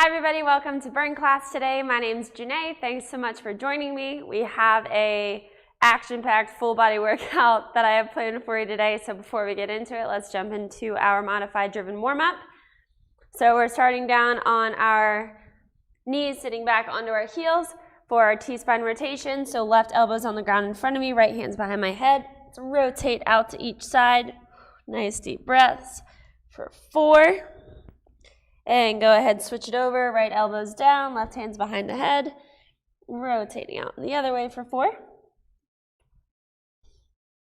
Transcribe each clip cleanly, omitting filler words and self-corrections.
Hi everybody, welcome to Burn class today. My name's Janae. Thanks so much for joining me. We have a action-packed full body workout that I have planned for you today. So before we get into it, let's jump into our modified driven warm-up. So we're starting down on our knees, sitting back onto our heels for our T-spine rotation. So left elbow's on the ground in front of me, right hand's behind my head. Let's rotate out to each side. Nice deep breaths for 4. And go ahead, switch it over, right elbow's down, left hand's behind the head, rotating out the other way for 4.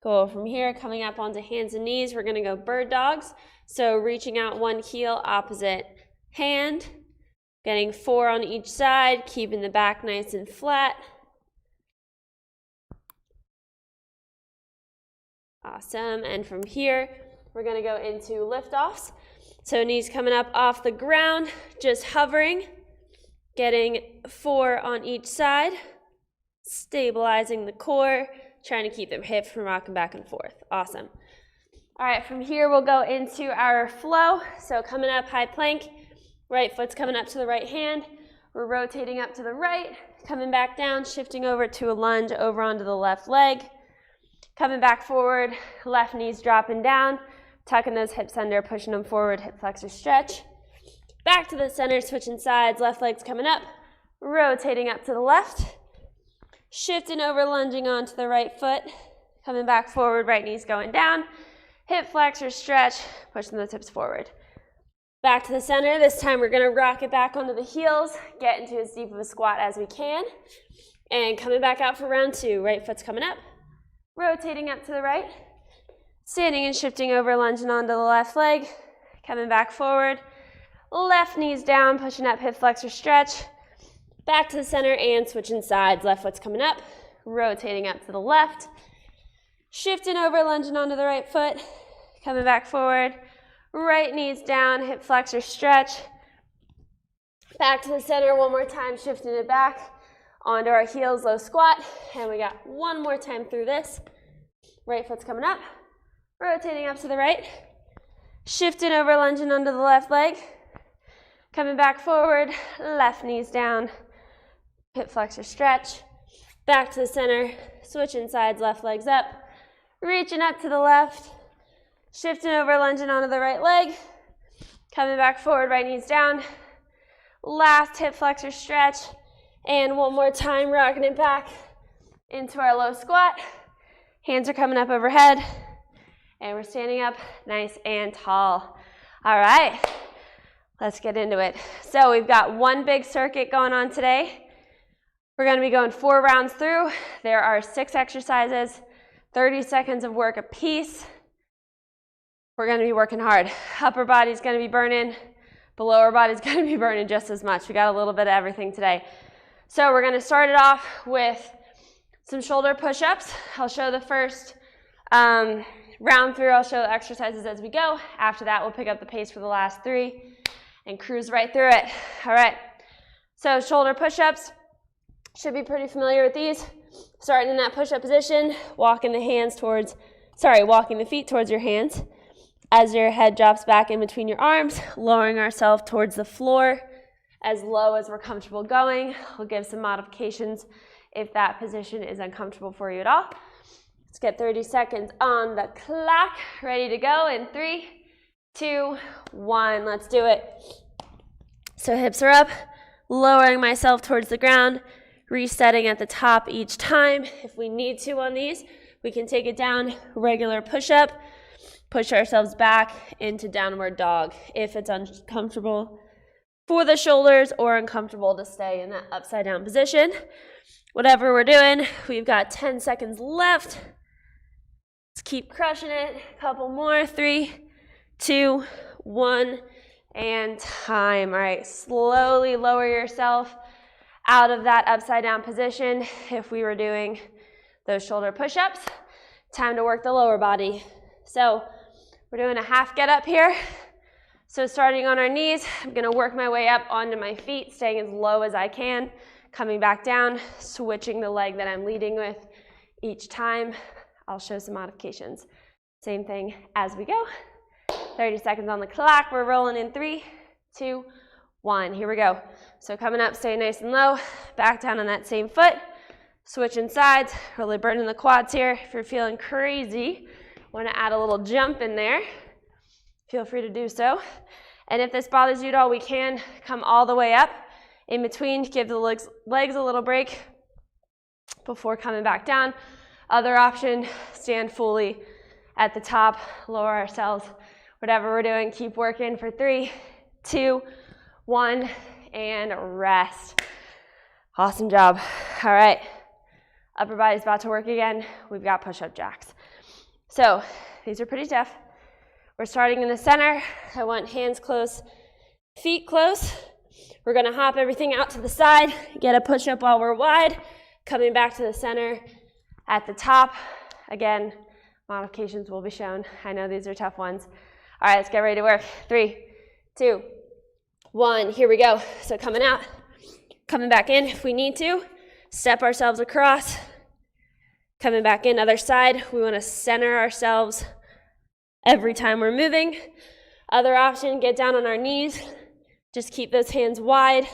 Cool, from here, coming up onto hands and knees, we're gonna go bird dogs. So reaching out one heel, opposite hand, getting 4 on each side, keeping the back nice and flat. Awesome, and from here, we're gonna go into lift-offs. So knees coming up off the ground, just hovering, getting 4 on each side, stabilizing the core, trying to keep the hips from rocking back and forth. Awesome. All right, from here we'll go into our flow. So coming up, high plank, right foot's coming up to the right hand. We're rotating up to the right, coming back down, shifting over to a lunge over onto the left leg. Coming back forward, left knee's dropping down. Tucking those hips under, pushing them forward, hip flexor stretch. Back to the center, switching sides, left leg's coming up, rotating up to the left. Shifting over, lunging onto the right foot. Coming back forward, right knee's going down. Hip flexor stretch, pushing those hips forward. Back to the center, this time we're gonna rock it back onto the heels, get into as deep of a squat as we can. And coming back out for round 2, right foot's coming up, rotating up to the right. Standing and shifting over, lunging onto the left leg, coming back forward, left knee's down, pushing up, hip flexor stretch, back to the center and switching sides, left foot's coming up, rotating up to the left, shifting over, lunging onto the right foot, coming back forward, right knee's down, hip flexor stretch, back to the center one more time, shifting it back, onto our heels, low squat, and we got one more time through this, right foot's coming up, rotating up to the right, shifting over, lunging onto the left leg, coming back forward, left knee's down, hip flexor stretch, back to the center, switching sides, left leg's up, reaching up to the left, shifting over, lunging onto the right leg, coming back forward, right knee's down, last hip flexor stretch, and one more time, rocking it back into our low squat. Hands are coming up overhead. And we're standing up nice and tall. All right, let's get into it. So we've got one big circuit going on today. We're going to be going 4 rounds through. There are 6 exercises, 30 seconds of work apiece. We're going to be working hard. Upper body's going to be burning. The lower body's going to be burning just as much. We got a little bit of everything today. So we're going to start it off with some shoulder push-ups. I'll show the first round through, I'll show the exercises as we go. After that, we'll pick up the pace for the last 3 and cruise right through it. All right, so shoulder push-ups, should be pretty familiar with these. Starting in that push-up position, walking the feet towards your hands. As your head drops back in between your arms, lowering ourselves towards the floor as low as we're comfortable going. We'll give some modifications if that position is uncomfortable for you at all. Let's get 30 seconds on the clock. Ready to go in 3, 2, 1. Let's do it. So hips are up, lowering myself towards the ground, resetting at the top each time. If we need to on these, we can take it down, regular push-up, push ourselves back into downward dog if it's uncomfortable for the shoulders or uncomfortable to stay in that upside down position. Whatever we're doing, we've got 10 seconds left. Let's keep crushing it. A couple more. 3, 2, 1, and time. All right, slowly lower yourself out of that upside down position. If we were doing those shoulder push-ups, time to work the lower body. So we're doing a half get up here. So starting on our knees, I'm gonna work my way up onto my feet, staying as low as I can, coming back down, switching the leg that I'm leading with each time. I'll show some modifications. Same thing as we go. 30 seconds on the clock. We're rolling in 3, 2, 1. Here we go. So coming up, stay nice and low, back down on that same foot, switching sides, really burning the quads here. If you're feeling crazy, want to add a little jump in there, feel free to do so. And if this bothers you at all, we can come all the way up. In between, give the legs a little break before coming back down. Other option, stand fully at the top, lower ourselves, whatever we're doing, keep working for 3, 2, 1, and rest. Awesome job. All right, upper body's about to work again. We've got push-up jacks. So these are pretty tough. We're starting in the center. I want hands close, feet close. We're gonna hop everything out to the side, get a push-up while we're wide, coming back to the center at the top. Again, modifications will be shown. I know these are tough ones. All right, let's get ready to work. 3, 2, 1, here we go. So coming out, coming back in if we need to, step ourselves across, coming back in, other side. We wanna center ourselves every time we're moving. Other option, get down on our knees. Just keep those hands wide.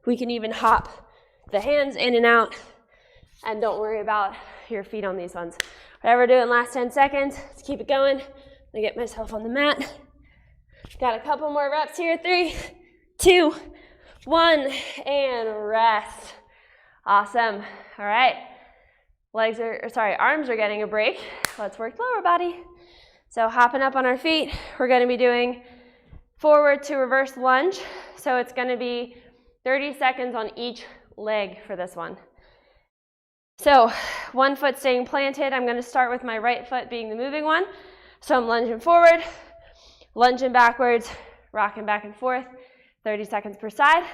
We can even hop the hands in and out. And don't worry about your feet on these ones. Whatever we're doing, last 10 seconds. Let's keep it going. I'm gonna get myself on the mat. Got a couple more reps here. 3, 2, 1, and rest. Awesome. All right. Arms are getting a break. Let's work lower body. So hopping up on our feet, we're gonna be doing forward to reverse lunge. So it's gonna be 30 seconds on each leg for this one. So one foot staying planted. I'm gonna start with my right foot being the moving one. So I'm lunging forward, lunging backwards, rocking back and forth, 30 seconds per side.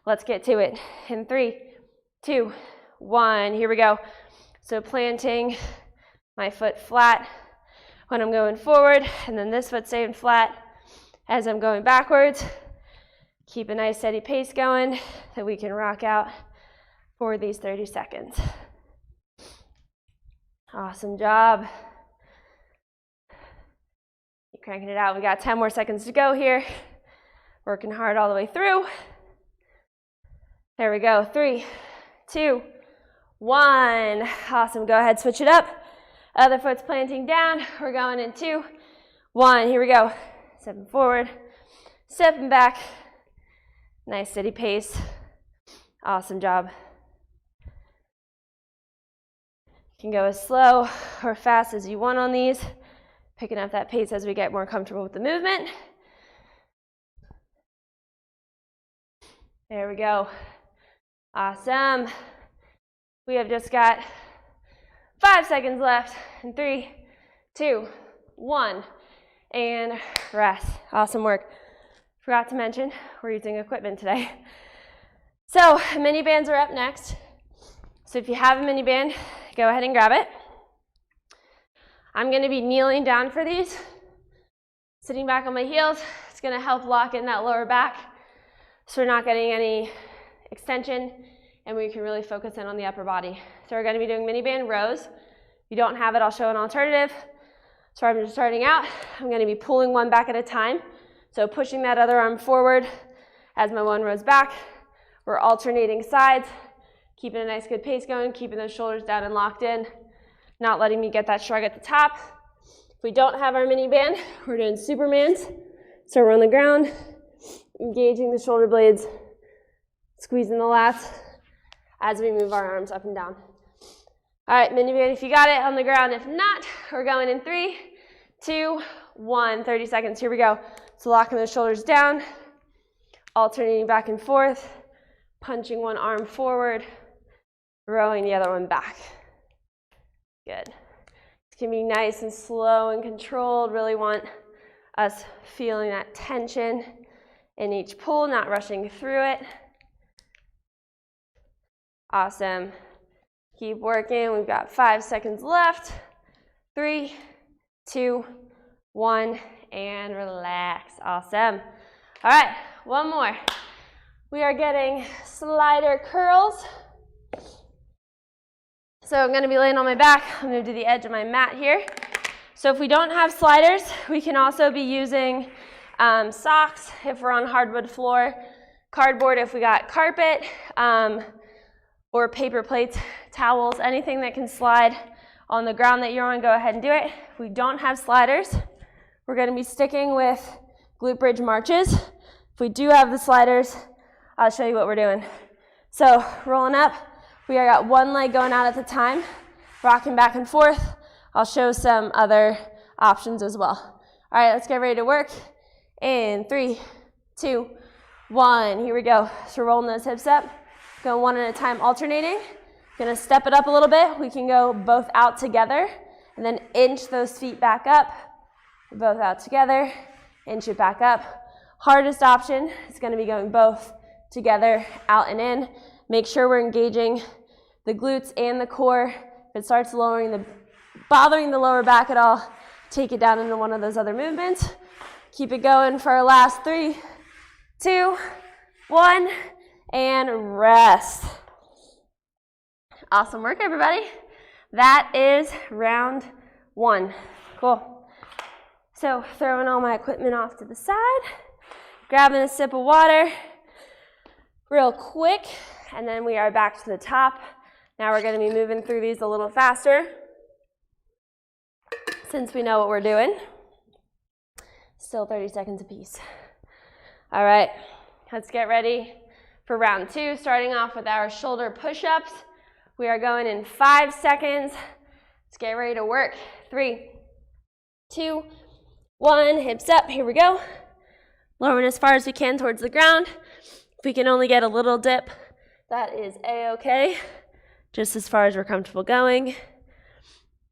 Let's get to it. In 3, 2, 1, here we go. So planting my foot flat when I'm going forward, and then this foot staying flat as I'm going backwards. Keep a nice steady pace going that we can rock out for these 30 seconds. Awesome job. Keep cranking it out. We got 10 more seconds to go here. Working hard all the way through. There we go. 3, 2, 1. Awesome. Go ahead, switch it up. Other foot's planting down. We're going in 2, 1. Here we go. Stepping forward, stepping back. Nice steady pace. Awesome job. You can go as slow or fast as you want on these. Picking up that pace as we get more comfortable with the movement. There we go. Awesome. We have just got 5 seconds left. In 3, 2, 1, and rest. Awesome work. Forgot to mention, we're using equipment today. So mini bands are up next. So if you have a mini band, go ahead and grab it. I'm gonna be kneeling down for these, sitting back on my heels. It's gonna help lock in that lower back so we're not getting any extension and we can really focus in on the upper body. So we're gonna be doing mini band rows. If you don't have it, I'll show an alternative. So I'm just starting out. I'm gonna be pulling one back at a time. So pushing that other arm forward as my one rows back. We're alternating sides, keeping a nice good pace going, keeping those shoulders down and locked in, not letting me get that shrug at the top. If we don't have our mini band, we're doing Supermans. So we're on the ground, engaging the shoulder blades, squeezing the lats as we move our arms up and down. All right, mini band if you got it, on the ground. If not, we're going in 3, 2, 1, 30 seconds. Here we go. So locking those shoulders down, alternating back and forth, punching one arm forward, rowing the other one back. Good. It's gonna be nice and slow and controlled. Really want us feeling that tension in each pull, not rushing through it. Awesome. Keep working. We've got 5 seconds left. 3, 2, 1, and relax. Awesome. All right, one more. We are getting slider curls. So I'm going to be laying on my back. I'm going to do the edge of my mat here. So if we don't have sliders, we can also be using socks if we're on hardwood floor. cardboard if we got carpet, or paper plates, towels, anything that can slide on the ground that you're on, go ahead and do it. If we don't have sliders, we're going to be sticking with glute bridge marches. If we do have the sliders, I'll show you what we're doing. So rolling up, we got one leg going out at a time, rocking back and forth. I'll show some other options as well. All right, let's get ready to work. In 3, 2, 1, here we go. So we're rolling those hips up, going one at a time, alternating. Gonna step it up a little bit. We can go both out together and then inch those feet back up. Both out together, inch it back up. Hardest option is gonna be going both together, out and in. Make sure we're engaging the glutes and the core. If it starts bothering the lower back at all, take it down into one of those other movements. Keep it going for our last 3, 2, 1, and rest. Awesome work, everybody. That is round 1. Cool. So throwing all my equipment off to the side, grabbing a sip of water real quick, and then we are back to the top. Now we're going to be moving through these a little faster since we know what we're doing. Still 30 seconds apiece. All right, let's get ready for round 2, starting off with our shoulder push-ups. We are going in 5 seconds. Let's get ready to work. 3, 2, 1, hips up, here we go. Lowering as far as we can towards the ground. If we can only get a little dip, that is a-okay. Just as far as we're comfortable going.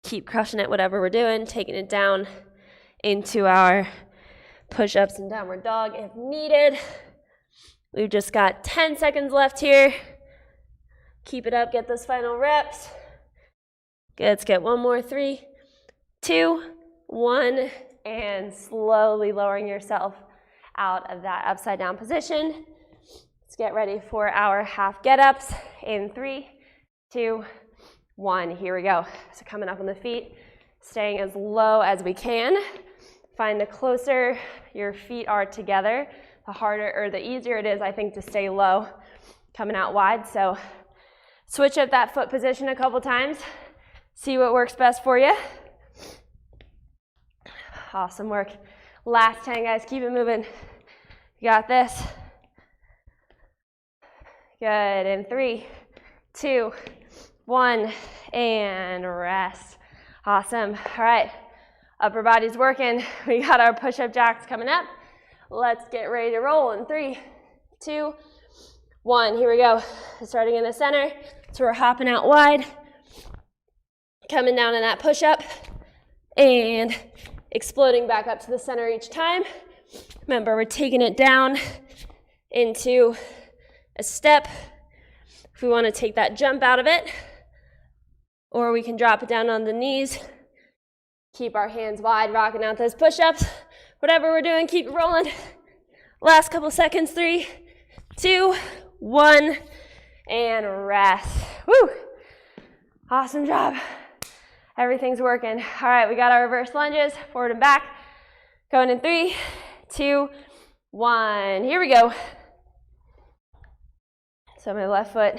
Keep crushing it, whatever we're doing, taking it down into our push-ups and downward dog if needed. We've just got 10 seconds left here. Keep it up, get those final reps. Let's get one more. 3, 2, 1, and slowly lowering yourself out of that upside down position. Let's get ready for our half get-ups in 3, 2, 1. Here we go. So coming up on the feet, staying as low as we can. Find the closer your feet are together, the harder or the easier it is, I think, to stay low, coming out wide. So switch up that foot position a couple times. See what works best for you. Awesome work. Last 10, guys. Keep it moving. You got this. Good. In 3, 2, 1, and rest. Awesome. All right. Upper body's working. We got our push-up jacks coming up. Let's get ready to roll in 3, 2, 1. Here we go. Starting in the center. So we're hopping out wide. Coming down in that push-up. And exploding back up to the center each time. Remember, we're taking it down into a step. If we want to take that jump out of it. Or we can drop it down on the knees. Keep our hands wide, rocking out those push-ups. Whatever we're doing, keep it rolling. Last couple seconds. 3, 2, 1, and rest. Woo! Awesome job. Everything's working. All right, we got our reverse lunges, forward and back. Going in 3, 2, 1. Here we go. So my left foot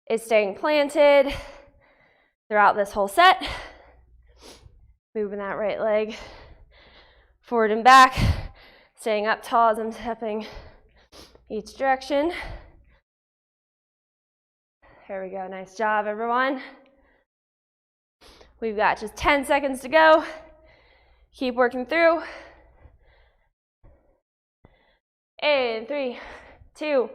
is staying planted throughout this whole set. Moving that right leg forward and back, staying up tall as I'm stepping each direction. There we go. Nice job, everyone. We've got just 10 seconds to go. Keep working through. And 3, 2,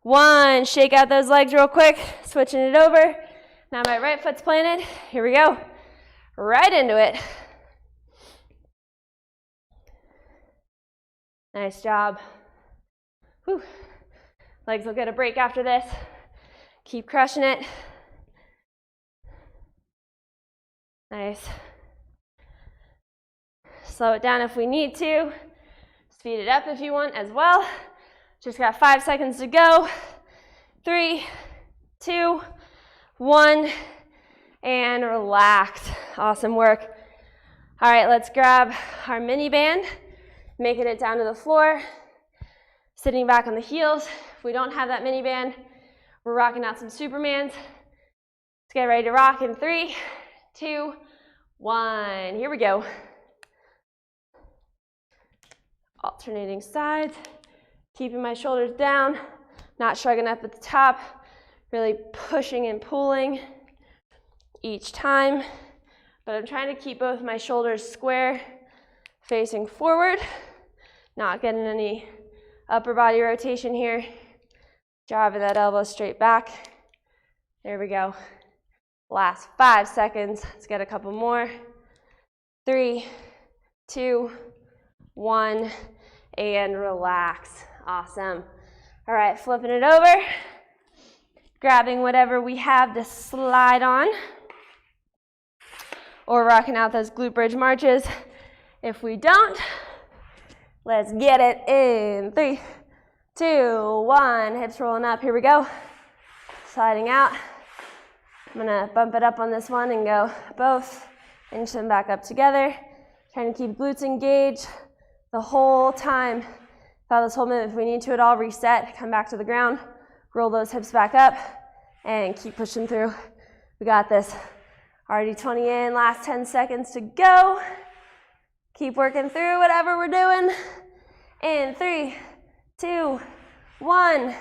1. Shake out those legs real quick. Switching it over. Now my right foot's planted. Here we go. Right into it. Nice job. Whew. Legs will get a break after this. Keep crushing it. Nice. Slow it down if we need to. Speed it up if you want as well. Just got 5 seconds to go. 3, 2, 1, and relax. Awesome work. All right, let's grab our mini band, making it down to the floor. Sitting back on the heels. If we don't have that mini band, we're rocking out some Supermans. Let's get ready to rock in 3, 2, 1. Here we go. Alternating sides. Keeping my shoulders down, not shrugging up at the top, really pushing and pulling each time. But I'm trying to keep both my shoulders square, facing forward, not getting any upper body rotation here. Driving that elbow straight back. There we go. Last 5 seconds. Let's get a couple more. 3, 2, 1, and relax. Awesome. All right, flipping it over. Grabbing whatever we have to slide on. Or rocking out those glute bridge marches. If we don't, let's get it in 3, 2, 1. Hips rolling up. Here we go. Sliding out. I'm gonna bump it up on this one and go both. Inch them back up together. Trying to keep glutes engaged the whole time. Throughout this whole minute. If we need to at all, reset, come back to the ground, roll those hips back up, and keep pushing through. We got this. Already 20 in, last 10 seconds to go. Keep working through whatever we're doing. In 3, 2, 1,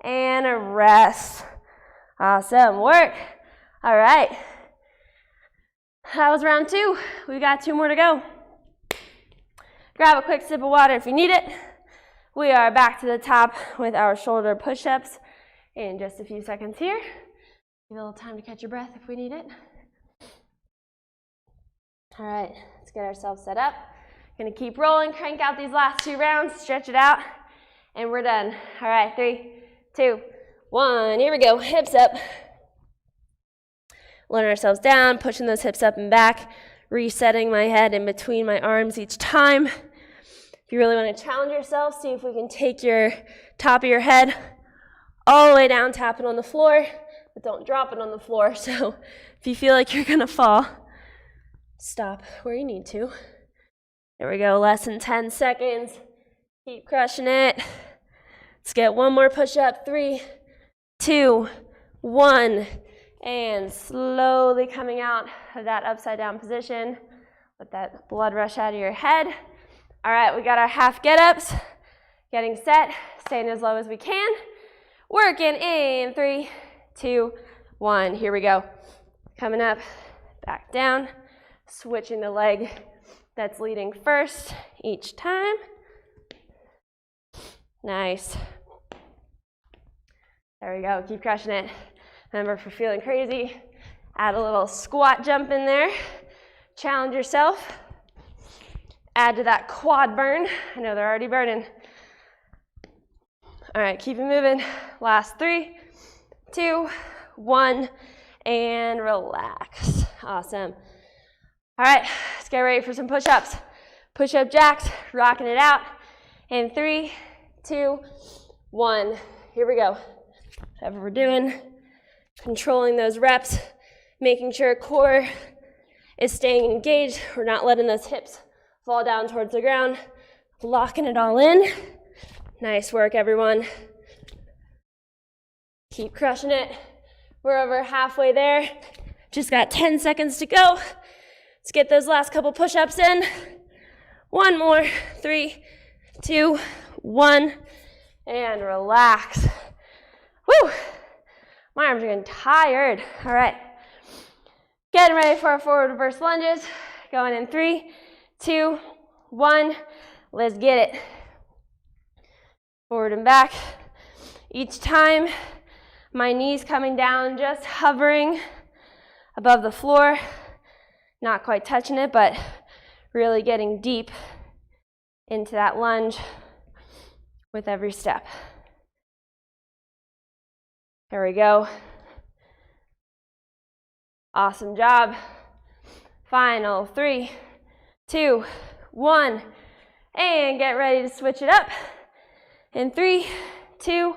and a rest. Awesome work. All right. That was round 2. We got 2 more to go. Grab a quick sip of water if you need it. We are back to the top with our shoulder push-ups in just a few seconds here. Give a little time to catch your breath if we need it. All right, let's get ourselves set up. Gonna keep rolling, crank out these last 2 rounds, stretch it out, and we're done. All right, 3, 2, 1, here we go, hips up. Lowering ourselves down, pushing those hips up and back, resetting my head in between my arms each time. If you really want to challenge yourself, see if we can take your top of your head all the way down, tap it on the floor, but don't drop it on the floor. So if you feel like you're going to fall, stop where you need to. There we go, less than 10 seconds. Keep crushing it. Let's get one more push-up. 3, 2, 1. And slowly coming out of that upside down position. Let that blood rush out of your head. All right, we got our half get-ups. Getting set, staying as low as we can. Working in 3, 2, 1. Here we go. Coming up, back down. Switching the leg that's leading first each time. Nice. There we go, keep crushing it. Remember, if you're feeling crazy, add a little squat jump in there. Challenge yourself. Add to that quad burn. I know they're already burning. All right, keep it moving. Last 3, 2, 1, and relax. Awesome. All right, let's get ready for some push-ups. Push-up jacks, rocking it out. In 3, 2, 1. Here we go. Whatever we're doing, controlling those reps, making sure core is staying engaged. We're not letting those hips fall down towards the ground. Locking it all in. Nice work, everyone. Keep crushing it. We're over halfway there. Just got 10 seconds to go. Let's get those last couple push-ups in. One more. 3, 2, 1. And relax. Woo! My arms are getting tired. All right. Getting ready for our forward reverse lunges. Going in 3, 2, 1. Let's get it. Forward and back. Each time, my knees coming down, just hovering above the floor. Not quite touching it, but really getting deep into that lunge with every step. There we go. Awesome job. Final 3, 2, 1. And get ready to switch it up. In 3, 2,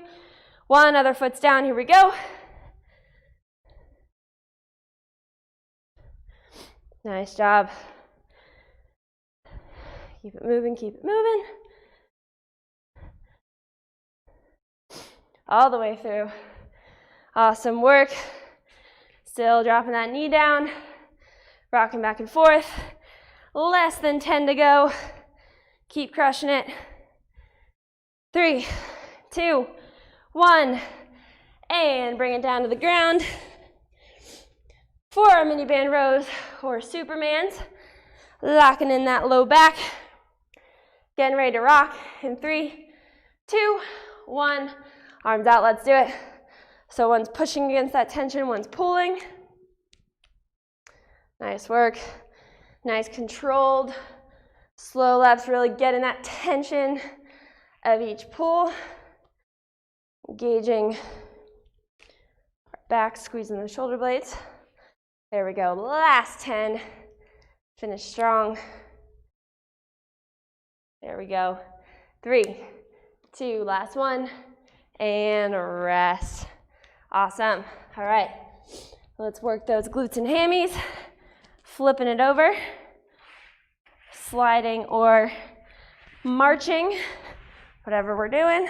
1. Other foot's down. Here we go. Nice job. Keep it moving, keep it moving. all the way through. Awesome work. Still dropping that knee down, rocking back and forth. Less than 10 to go. Keep crushing it. 3, 2, 1, and bring it down to the ground. For our mini band rows or Supermans, locking in that low back. Getting ready to rock in 3, 2, 1. Arms out, let's do it. So one's pushing against that tension, one's pulling. Nice work. Nice controlled, slow laps, really getting that tension of each pull. Engaging our back, squeezing the shoulder blades. There we go, last 10. Finish strong. There we go. 3, 2, last one, and rest. Awesome. All right, let's work those glutes and hammies. Flipping it over, sliding or marching, whatever we're doing.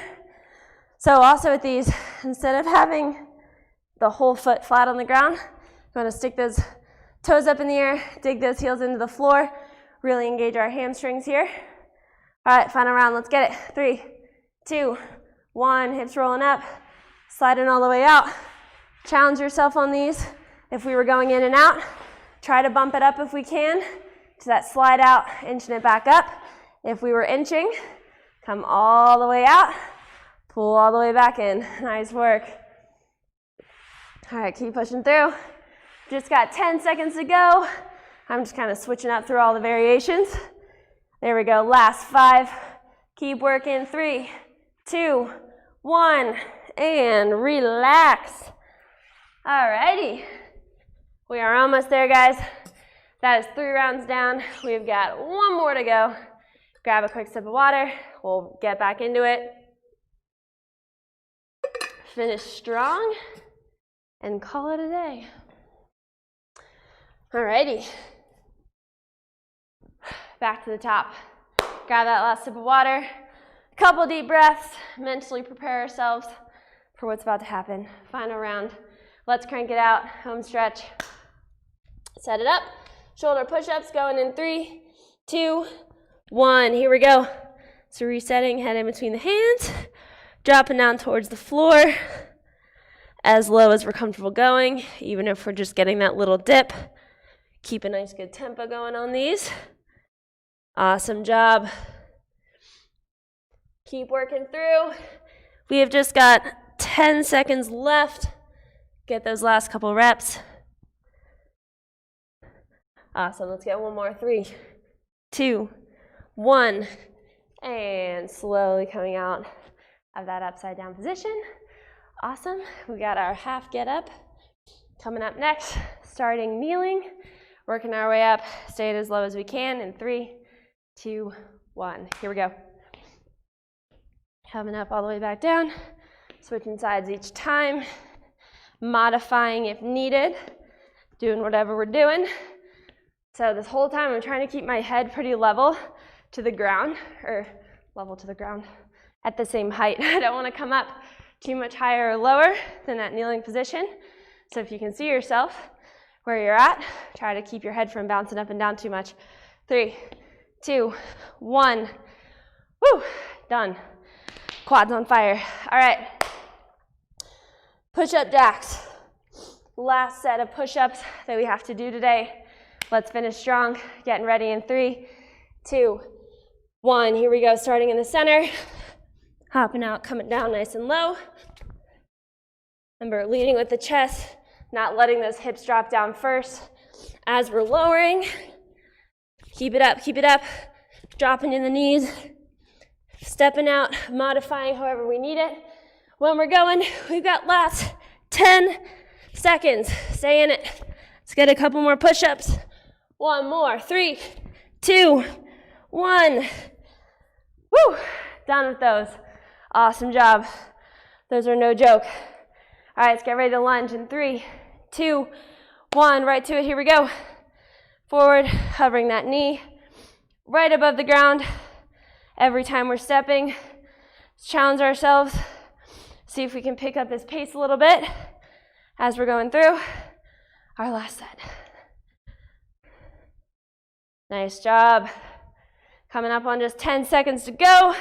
So also with these, instead of having the whole foot flat on the ground, I'm going to stick those toes up in the air, dig those heels into the floor, really engage our hamstrings here. All right, final round, let's get it. 3, 2, 1, hips rolling up, sliding all the way out. Challenge yourself on these. If we were going in and out, try to bump it up if we can to that slide out, inching it back up. If we were inching, come all the way out, pull all the way back in. Nice work. All right, keep pushing through. Just got 10 seconds to go. I'm just kind of switching up through all the variations. There we go, last 5. Keep working, 3, 2, 1, and relax. All righty. We are almost there, guys. That is 3 rounds down. We've got 1 more to go. Grab a quick sip of water. We'll get back into it. Finish strong and call it a day. All righty. Back to the top. Grab that last sip of water. A couple deep breaths. Mentally prepare ourselves for what's about to happen. Final round. Let's crank it out. Home stretch. Set it up. Shoulder push-ups going in 3, 2, 1. Here we go. So resetting, head in between the hands. Dropping down towards the floor. As low as we're comfortable going, even if we're just getting that little dip. Keep a nice good tempo going on these. Awesome job. Keep working through. We have just got 10 seconds left. Get those last couple reps. Awesome, let's get 1 more. 3, 2, 1. And slowly coming out of that upside down position. Awesome, we got our half get up. Coming up next, starting kneeling. Working our way up, stay it as low as we can in 3, 2, 1. Here we go. Coming up all the way back down. Switching sides each time. Modifying if needed. Doing whatever we're doing. So this whole time I'm trying to keep my head pretty level to the ground, or level to the ground at the same height. I don't want to come up too much higher or lower than that kneeling position. So if you can see yourself where you're at, try to keep your head from bouncing up and down too much. 3, 2, 1. Woo, done. Quads on fire. All right. Push-up jacks. Last set of push-ups that we have to do today. Let's finish strong. Getting ready in 3, 2, 1. Here we go, starting in the center. Hopping out, coming down nice and low. Remember, leading with the chest, not letting those hips drop down first. As we're lowering, keep it up. Dropping in the knees. Stepping out, modifying however we need it. When we're going, we've got last 10 seconds. Stay in it. Let's get a couple more push-ups. 1 more. 3, 2, 1. Woo! Done with those. Awesome job. Those are no joke. All right, let's get ready to lunge in 3, 2, 1. Right to it. Here we go. Forward, hovering that knee right above the ground. Every time we're stepping, let's challenge ourselves. see if we can pick up this pace a little bit as we're going through our last set. Nice job. Coming up on just 10 seconds to go.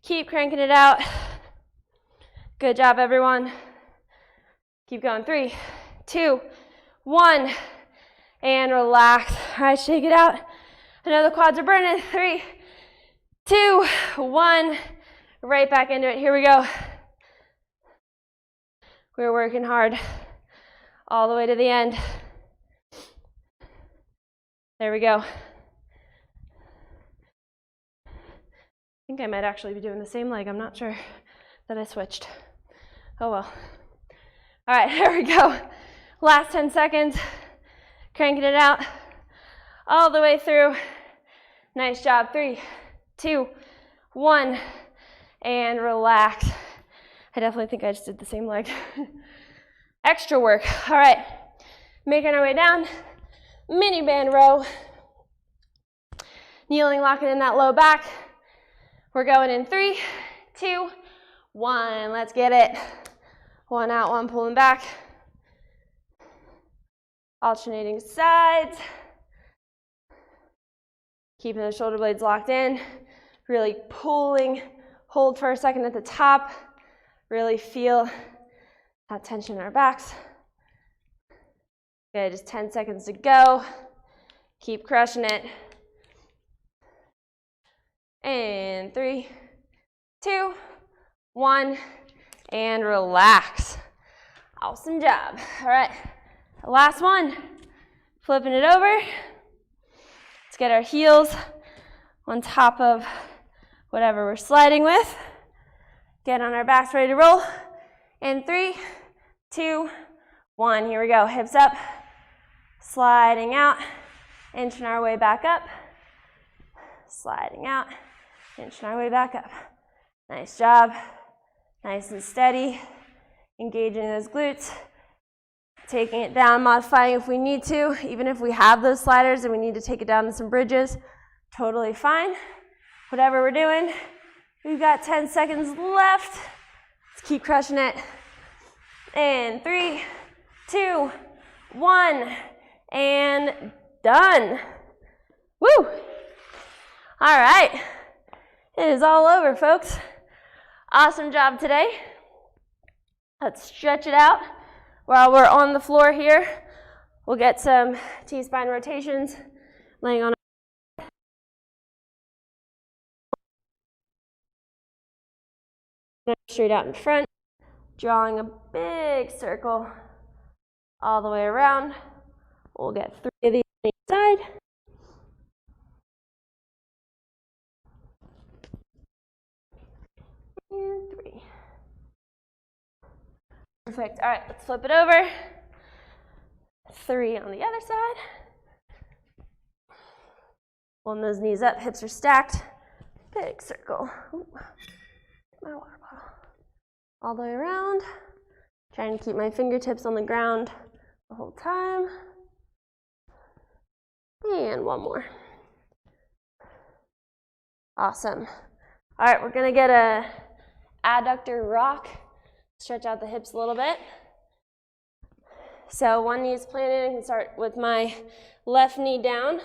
Keep cranking it out. Good job, everyone. Keep going. 3, 2, 1, and relax. All right, shake it out. I know the quads are burning. 3, 2, 1, right back into it. Here we go. We're working hard all the way to the end. There we go. I think I might actually be doing the same leg. I'm not sure that I switched. Oh well. All right, here we go. Last 10 seconds. Cranking it out all the way through. Nice job. 3, 2, 1, and relax. I definitely think I just did the same leg. Extra work. All right, making our way down. Mini band row. Kneeling, locking in that low back. We're going in 3, 2, 1. Let's get it. One out, one pulling back. Alternating sides. Keeping the shoulder blades locked in. Really pulling. Hold for a second at the top. Really feel that tension in our backs. Good, just 10 seconds to go. Keep crushing it. And 3, 2, 1, and relax. Awesome job. All right, last one. Flipping it over. Let's get our heels on top of whatever we're sliding with. Get on our backs, ready to roll. And 3, 2, 1. Here we go. Hips up, sliding out, inching our way back up, sliding out, inching our way back up. Nice job. Nice and steady. Engaging those glutes. Taking it down, modifying if we need to. Even if we have those sliders and we need to take it down to some bridges, totally fine. Whatever we're doing, we've got 10 seconds left. Let's keep crushing it. And 3, 2, 1, and done. Woo! All right, it is all over, folks. Awesome job today. Let's stretch it out. While we're on the floor here, we'll get some T-spine rotations, laying on straight out in front, drawing a big circle all the way around. We'll get 3 of these on each side. And 3. Perfect. All right, let's flip it over. 3 on the other side. Pulling those knees up, hips are stacked. Big circle. Ooh. My water bottle. All the way around. Trying to keep my fingertips on the ground the whole time. And one more. Awesome. All right, we're gonna get a adductor rock. Stretch out the hips a little bit. So one knee is planted. I can start with my left knee down.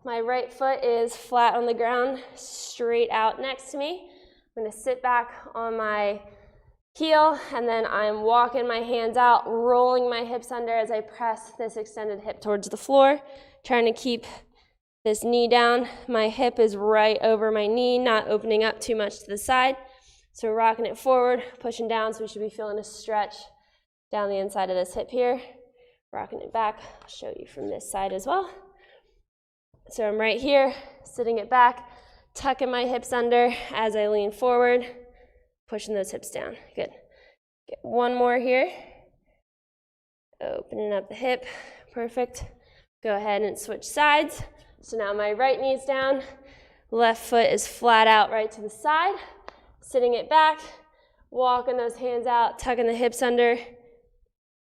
My right foot is flat on the ground, straight out next to me. I'm gonna sit back on my heel, and then I'm walking my hands out, rolling my hips under as I press this extended hip towards the floor, trying to keep this knee down. My hip is right over my knee, not opening up too much to the side. So we're rocking it forward, pushing down, so we should be feeling a stretch down the inside of this hip here. Rocking it back. I'll show you from this side as well. So I'm right here, sitting it back, tucking my hips under as I lean forward, pushing those hips down. Good. Get one more here. Opening up the hip. Perfect. Go ahead and switch sides. So now my right knee's down, left foot is flat out right to the side. Sitting it back, walking those hands out, tucking the hips under,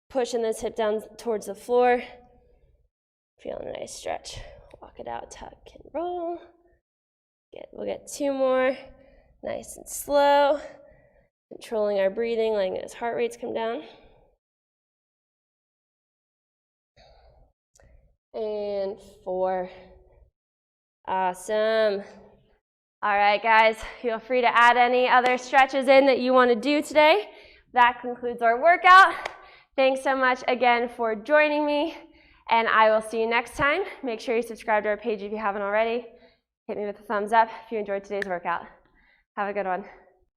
pushing this hip down towards the floor. Feeling a nice stretch. Walk it out, tuck and roll. Good. We'll get 2 more. Nice and slow. Controlling our breathing, letting those heart rates come down. And 4. Awesome. All right, guys, feel free to add any other stretches in that you want to do today. That concludes our workout. Thanks so much again for joining me, and I will see you next time. Make sure you subscribe to our page if you haven't already. Hit me with a thumbs up if you enjoyed today's workout. Have a good one.